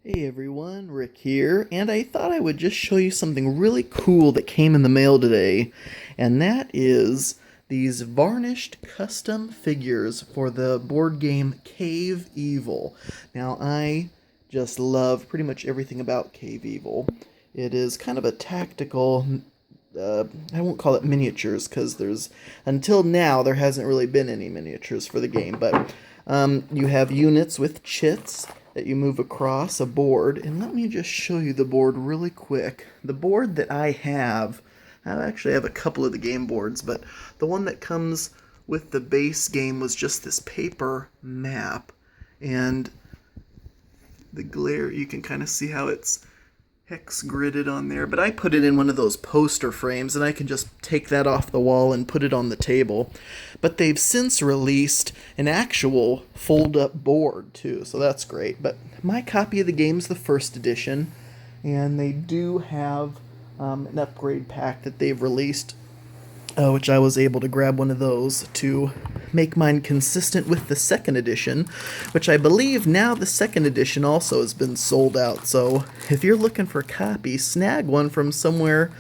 Hey everyone, Rick here, and I thought I would just show you something really cool that came in the mail today, and that is these varnished custom figures for the board game Cave Evil. Now, I just love pretty much everything about Cave Evil. It is kind of a tactical, I won't call it miniatures, because until now, there hasn't really been any miniatures for the game, but you have units with chits that you move across a board. And let me just show you the board really quick. The board that I actually have a couple of the game boards, but the one that comes with the base game was just this paper map. And the glare, you can kind of see how it's hex gridded on there, but I put it in one of those poster frames and I can just take that off the wall and put it on the table. But they've since released an actual fold-up board too, so that's great. But my copy of the game's the first edition, and they do have an upgrade pack that they've released, which I was able to grab one of those to make mine consistent with the second edition, which I believe now the second edition also has been sold out. So if you're looking for a copy, snag one from somewhere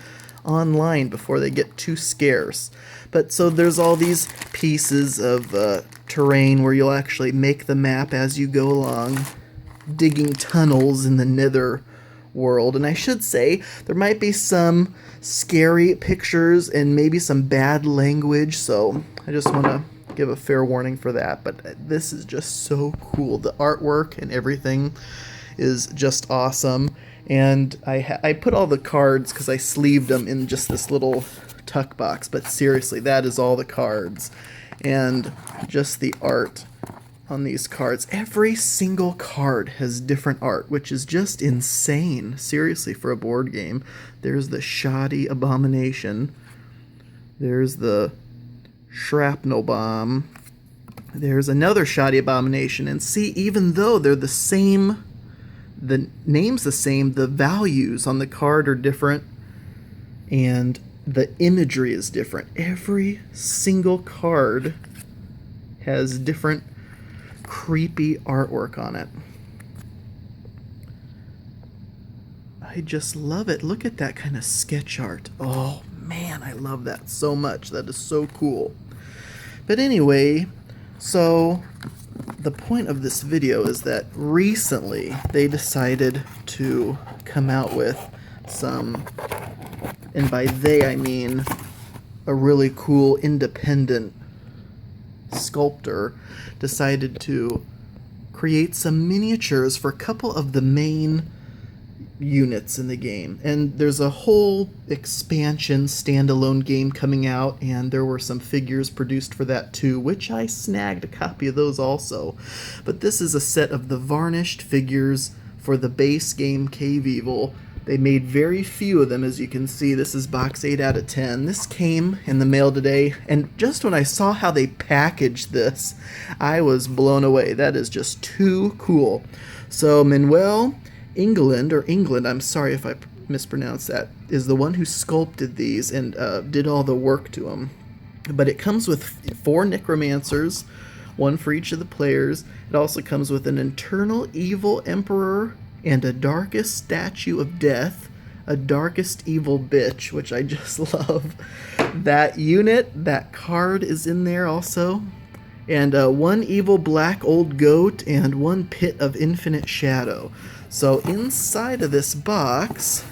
online before they get too scarce. But so there's all these pieces of terrain where you'll actually make the map as you go along, digging tunnels in the nether world. And I should say there might be some scary pictures and maybe some bad language, so I just want to give a fair warning for that. But this is just so cool. The artwork and everything is just awesome. And I put all the cards because I sleeved them in just this little tuck box, but seriously, that is all the cards and just the art on these cards. Every single card has different art, which is just insane, seriously, for a board game. There's the Shoddy Abomination. There's the Shrapnel Bomb. There's another Shoddy Abomination. And see, even though they're the same, the name's the same, the values on the card are different, and the imagery is different. Every single card has different creepy artwork on it. I just love it. Look at that kind of sketch art. Oh man, I love that so much. That is so cool. But anyway, so the point of this video is that recently they decided to come out with some, and by they I mean a really cool independent sculptor, decided to create some miniatures for a couple of the main units in the game. And there's a whole expansion standalone game coming out, and there were some figures produced for that too, which I snagged a copy of those also. But this is a set of the varnished figures for the base game Cave Evil. They made very few of them, as you can see. This is box 8 out of 10. This came in the mail today, and just when I saw how they packaged this, I was blown away. That is just too cool. So Manuel England, I'm sorry if I mispronounced that, is the one who sculpted these and did all the work to them. But it comes with 4 Necromancers, one for each of the players. It also comes with an Eternal Evil Emperor and a Darkest Statue of Death, a Darkest Evil Bitch, which I just love. That unit, that card is in there also. And 1 Evil Black Old Goat and 1 Pit of Infinite Shadow. So inside of this box,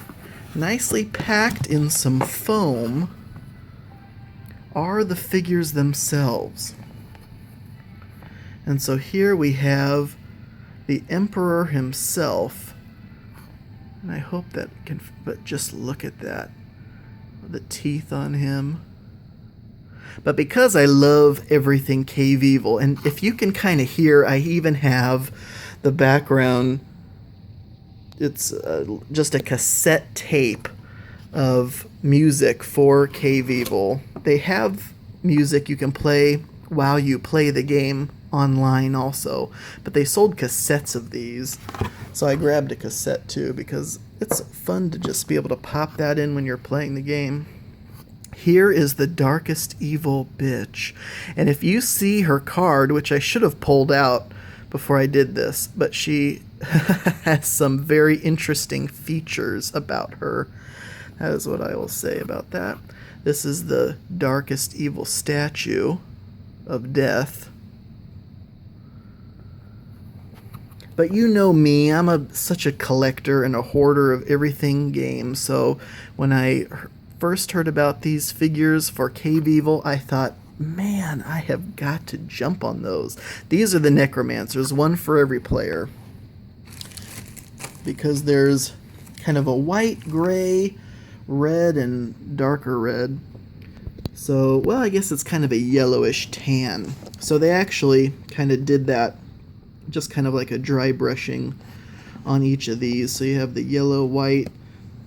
nicely packed in some foam, are the figures themselves. And so here we have the Emperor himself, and I hope that can, but just look at that, the teeth on him. But because I love everything Cave Evil, and if you can kind of hear, I even have the background, it's just a cassette tape of music for Cave Evil. They have music you can play while you play the game online also, but they sold cassettes of these, so I grabbed a cassette too because it's fun to just be able to pop that in when you're playing the game. Here is the Darkest Evil Bitch, and if you see her card, which I should have pulled out before I did this, but she has some very interesting features about her. That is what I will say about that. This is the darkest evil statue of death. But you know me, I'm such a collector and a hoarder of everything game, so when I first heard about these figures for Cave Evil, I thought, man, I have got to jump on those. These are the Necromancers, one for every player. Because there's kind of a white, gray, red, and darker red. So, well, I guess it's kind of a yellowish tan. So they actually kind of did that, just kind of like a dry brushing on each of these. So you have the yellow, white,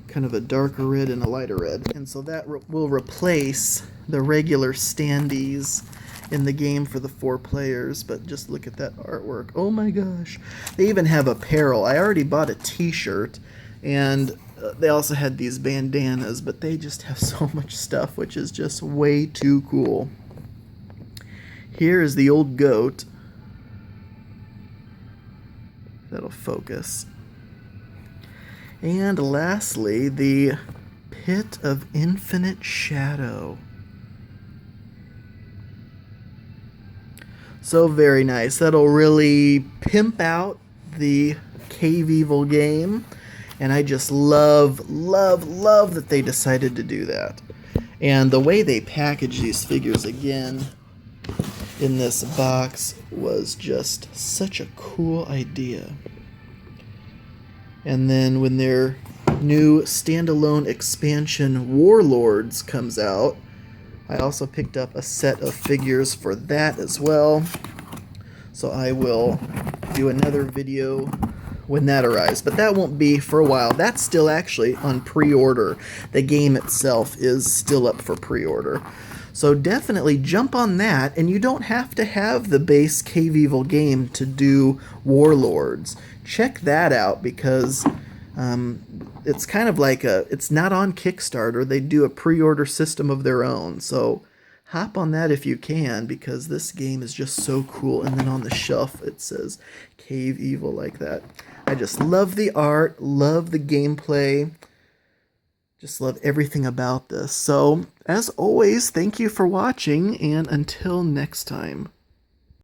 kind of a darker red, and a lighter red. And so that will replace the regular standees in the game for the 4 players. But just look at that artwork. Oh my gosh. They even have apparel. I already bought a t-shirt, and they also had these bandanas, but they just have so much stuff, which is just way too cool. Here is the old goat. That'll focus. And lastly, the Pit of Infinite Shadow. So very nice. That'll really pimp out the Cave Evil game. And I just love, love, love that they decided to do that. And the way they package these figures again in this box was just such a cool idea. And then when their new standalone expansion Warlords comes out, I also picked up a set of figures for that as well. So I will do another video when that arrives. But that won't be for a while. That's still actually on pre-order. The game itself is still up for pre-order. So definitely jump on that, and you don't have to have the base Cave Evil game to do Warlords. Check that out, because it's kind of like it's not on Kickstarter. They do a pre-order system of their own. So hop on that if you can, because this game is just so cool. And then on the shelf it says Cave Evil like that. I just love the art, love the gameplay. Just love everything about this. So, as always, thank you for watching, and until next time.